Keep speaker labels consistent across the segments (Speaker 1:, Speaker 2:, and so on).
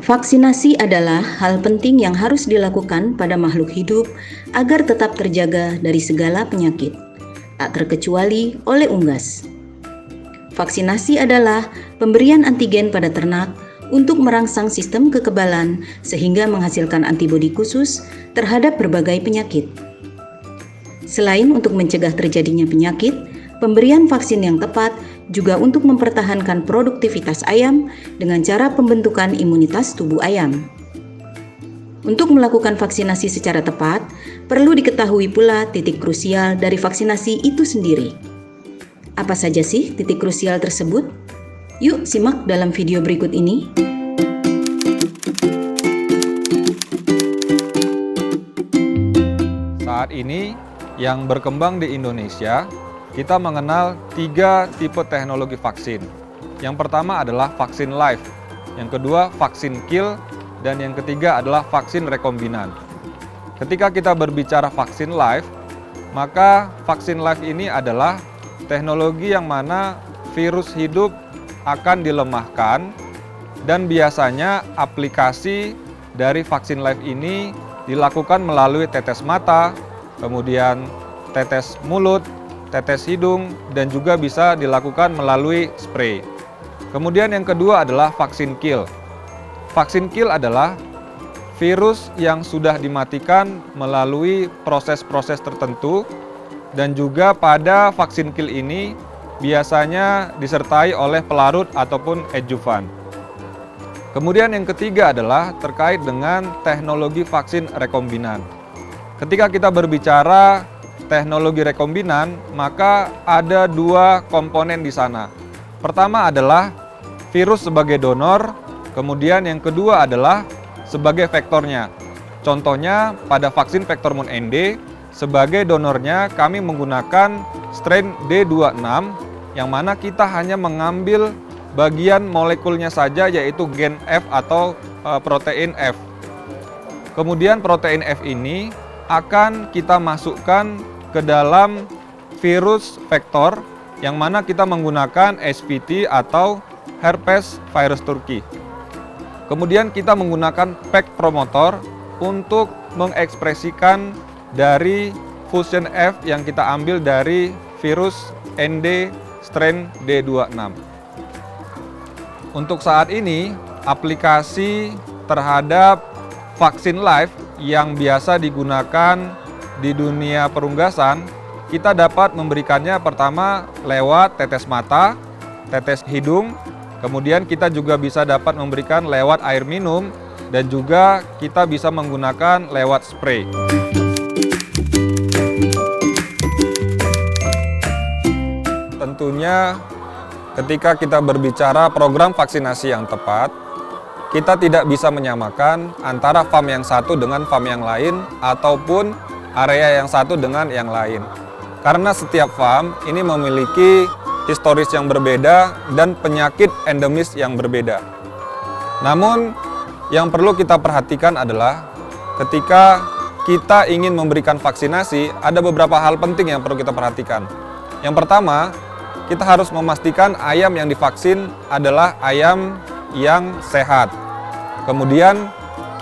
Speaker 1: Vaksinasi adalah hal penting yang harus dilakukan pada makhluk hidup agar tetap terjaga dari segala penyakit, tak terkecuali oleh unggas. Vaksinasi adalah pemberian antigen pada ternak untuk merangsang sistem kekebalan sehingga menghasilkan antibodi khusus terhadap berbagai penyakit. Selain untuk mencegah terjadinya penyakit, pemberian vaksin yang tepat juga untuk mempertahankan produktivitas ayam dengan cara pembentukan imunitas tubuh ayam. Untuk melakukan vaksinasi secara tepat, perlu diketahui pula titik krusial dari vaksinasi itu sendiri. Apa saja sih titik krusial tersebut? Yuk simak dalam video berikut ini.
Speaker 2: Saat ini yang berkembang di Indonesia, kita mengenal 3 tipe teknologi vaksin. Yang pertama adalah vaksin live, yang kedua vaksin kill, dan yang ketiga adalah vaksin rekombinan. Ketika kita berbicara vaksin live, maka vaksin live ini adalah teknologi yang mana virus hidup akan dilemahkan, dan biasanya aplikasi dari vaksin live ini dilakukan melalui tetes mata, kemudian tetes mulut, tetes hidung, dan juga bisa dilakukan melalui spray. Kemudian yang kedua adalah vaksin kill. Vaksin kill adalah virus yang sudah dimatikan melalui proses-proses tertentu, dan juga pada vaksin kill ini biasanya disertai oleh pelarut ataupun adjuvan. Kemudian yang ketiga adalah terkait dengan teknologi vaksin rekombinan. Ketika kita berbicara teknologi rekombinan, maka ada 2 komponen di sana. Pertama adalah virus sebagai donor, kemudian yang kedua adalah sebagai vektornya. Contohnya pada vaksin Vectormune ND, sebagai donornya kami menggunakan strain D26, yang mana kita hanya mengambil bagian molekulnya saja, yaitu gen F atau protein F. Kemudian protein F ini akan kita masukkan ke dalam virus vektor, yang mana kita menggunakan HPT atau herpes virus Turki. Kemudian kita menggunakan PEG promotor untuk mengekspresikan dari fusion F yang kita ambil dari virus ND strain D26. Untuk saat ini, aplikasi terhadap vaksin live yang biasa digunakan di dunia perunggasan, kita dapat memberikannya pertama lewat tetes mata, tetes hidung, kemudian kita juga bisa dapat memberikan lewat air minum, dan juga kita bisa menggunakan lewat spray. Tentunya ketika kita berbicara program vaksinasi yang tepat, kita tidak bisa menyamakan antara farm yang satu dengan farm yang lain ataupun area yang satu dengan yang lain. Karena setiap farm ini memiliki historis yang berbeda dan penyakit endemis yang berbeda. Namun, yang perlu kita perhatikan adalah ketika kita ingin memberikan vaksinasi, ada beberapa hal penting yang perlu kita perhatikan. Yang pertama, kita harus memastikan ayam yang divaksin adalah ayam yang sehat. Kemudian,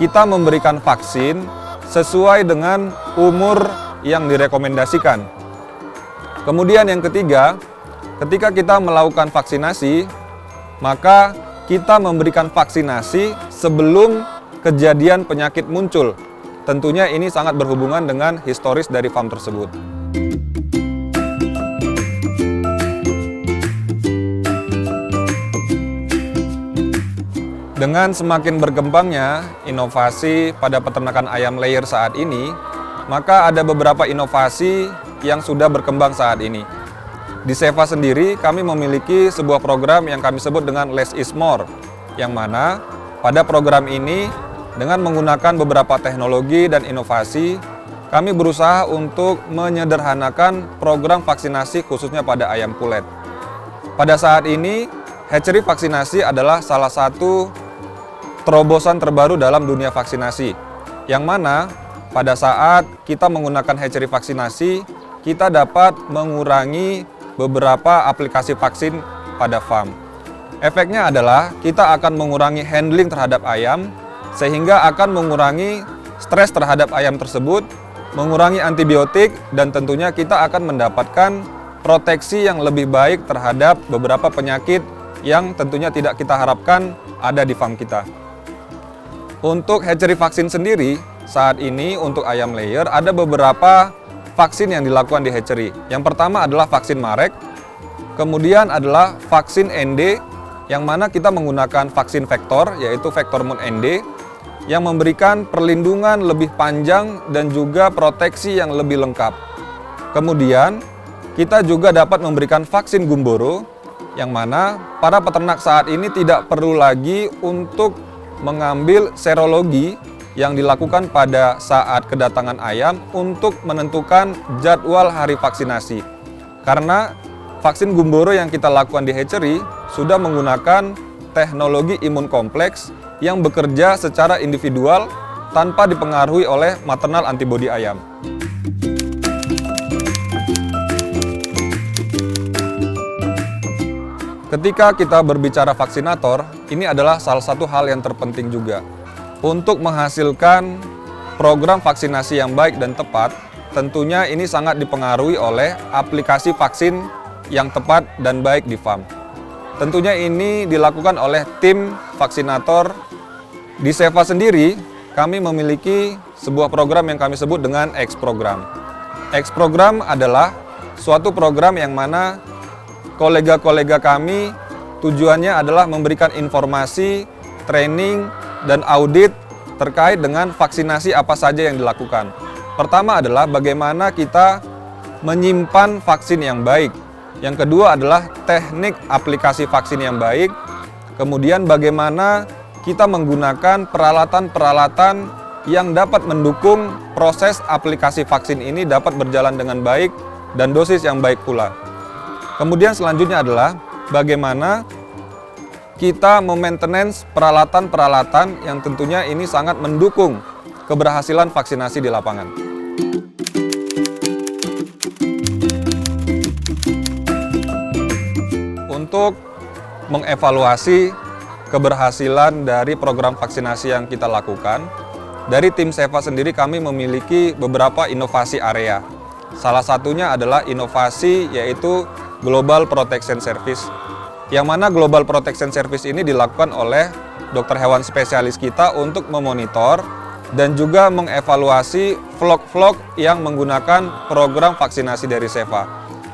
Speaker 2: kita memberikan vaksin sesuai dengan umur yang direkomendasikan. Kemudian yang ketiga, ketika kita melakukan vaksinasi, maka kita memberikan vaksinasi sebelum kejadian penyakit muncul. Tentunya ini sangat berhubungan dengan historis dari farm tersebut. Dengan semakin berkembangnya inovasi pada peternakan ayam layer saat ini, maka ada beberapa inovasi yang sudah berkembang saat ini. Di Seva sendiri, kami memiliki sebuah program yang kami sebut dengan Less is More, yang mana pada program ini, dengan menggunakan beberapa teknologi dan inovasi, kami berusaha untuk menyederhanakan program vaksinasi khususnya pada ayam kulet. Pada saat ini, hatchery vaksinasi adalah salah satu terobosan terbaru dalam dunia vaksinasi, yang mana pada saat kita menggunakan hatchery vaksinasi, kita dapat mengurangi beberapa aplikasi vaksin pada farm. Efeknya adalah kita akan mengurangi handling terhadap ayam, sehingga akan mengurangi stres terhadap ayam tersebut, mengurangi antibiotik, dan tentunya kita akan mendapatkan proteksi yang lebih baik terhadap beberapa penyakit yang tentunya tidak kita harapkan ada di farm kita. Untuk hatchery vaksin sendiri, saat ini untuk ayam layer ada beberapa vaksin yang dilakukan di hatchery. Yang pertama adalah vaksin Marek, kemudian adalah vaksin ND, yang mana kita menggunakan vaksin vektor, yaitu vektor moon ND, yang memberikan perlindungan lebih panjang dan juga proteksi yang lebih lengkap. Kemudian, kita juga dapat memberikan vaksin Gumboro, yang mana para peternak saat ini tidak perlu lagi untuk mengambil serologi yang dilakukan pada saat kedatangan ayam untuk menentukan jadwal hari vaksinasi. Karena vaksin Gumboro yang kita lakukan di hatchery sudah menggunakan teknologi imun kompleks yang bekerja secara individual tanpa dipengaruhi oleh maternal antibodi ayam. Ketika kita berbicara vaksinator, ini adalah salah satu hal yang terpenting juga. Untuk menghasilkan program vaksinasi yang baik dan tepat, tentunya ini sangat dipengaruhi oleh aplikasi vaksin yang tepat dan baik di farm. Tentunya ini dilakukan oleh tim vaksinator. Di Seva sendiri, kami memiliki sebuah program yang kami sebut dengan X Program. X Program adalah suatu program yang mana kolega-kolega kami tujuannya adalah memberikan informasi, training, dan audit terkait dengan vaksinasi apa saja yang dilakukan. Pertama adalah bagaimana kita menyimpan vaksin yang baik. Yang kedua adalah teknik aplikasi vaksin yang baik. Kemudian bagaimana kita menggunakan peralatan-peralatan yang dapat mendukung proses aplikasi vaksin ini dapat berjalan dengan baik dan dosis yang baik pula. Kemudian selanjutnya adalah bagaimana kita memaintenance peralatan-peralatan yang tentunya ini sangat mendukung keberhasilan vaksinasi di lapangan. Untuk mengevaluasi keberhasilan dari program vaksinasi yang kita lakukan, dari tim Seva sendiri kami memiliki beberapa inovasi area. Salah satunya adalah inovasi yaitu Global Protection Service, yang mana Global Protection Service ini dilakukan oleh dokter hewan spesialis kita untuk memonitor dan juga mengevaluasi vlog-vlog yang menggunakan program vaksinasi dari Seva.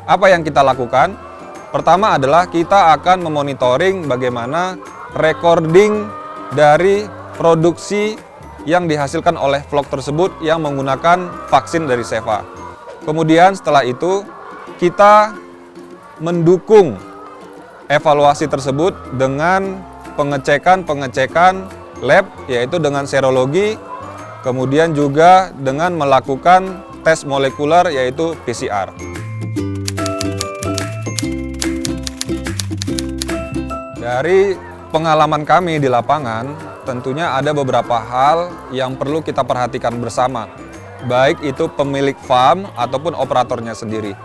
Speaker 2: Apa yang kita lakukan? Pertama adalah kita akan memonitoring bagaimana recording dari produksi yang dihasilkan oleh vlog tersebut yang menggunakan vaksin dari Seva. Kemudian setelah itu kita mendukung evaluasi tersebut dengan pengecekan lab, yaitu dengan serologi, kemudian juga dengan melakukan tes molekuler yaitu PCR. Dari pengalaman kami di lapangan, tentunya ada beberapa hal yang perlu kita perhatikan bersama, baik itu pemilik farm ataupun operatornya sendiri.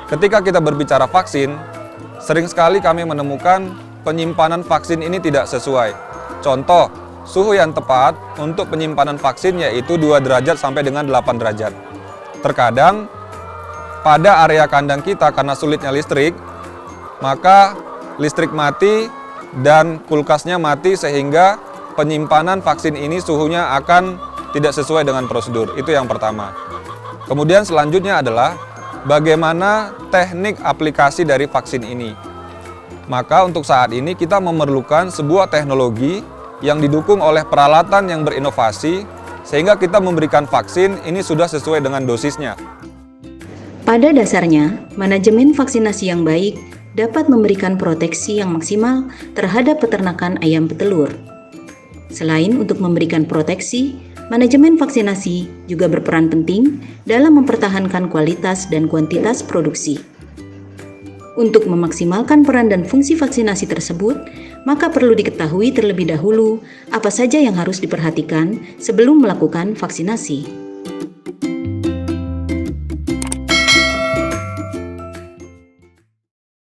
Speaker 2: Ketika kita berbicara vaksin, sering sekali kami menemukan penyimpanan vaksin ini tidak sesuai. Contoh, suhu yang tepat untuk penyimpanan vaksin yaitu 2 derajat sampai dengan 8 derajat. Terkadang, pada area kandang kita karena sulitnya listrik, maka listrik mati dan kulkasnya mati sehingga penyimpanan vaksin ini suhunya akan tidak sesuai dengan prosedur. Itu yang pertama. Kemudian selanjutnya adalah bagaimana teknik aplikasi dari vaksin ini. Maka untuk saat ini kita memerlukan sebuah teknologi yang didukung oleh peralatan yang berinovasi sehingga kita memberikan vaksin ini sudah sesuai dengan dosisnya.
Speaker 1: Pada dasarnya, manajemen vaksinasi yang baik dapat memberikan proteksi yang maksimal terhadap peternakan ayam petelur. Selain untuk memberikan proteksi, manajemen vaksinasi juga berperan penting dalam mempertahankan kualitas dan kuantitas produksi. Untuk memaksimalkan peran dan fungsi vaksinasi tersebut, maka perlu diketahui terlebih dahulu apa saja yang harus diperhatikan sebelum melakukan vaksinasi.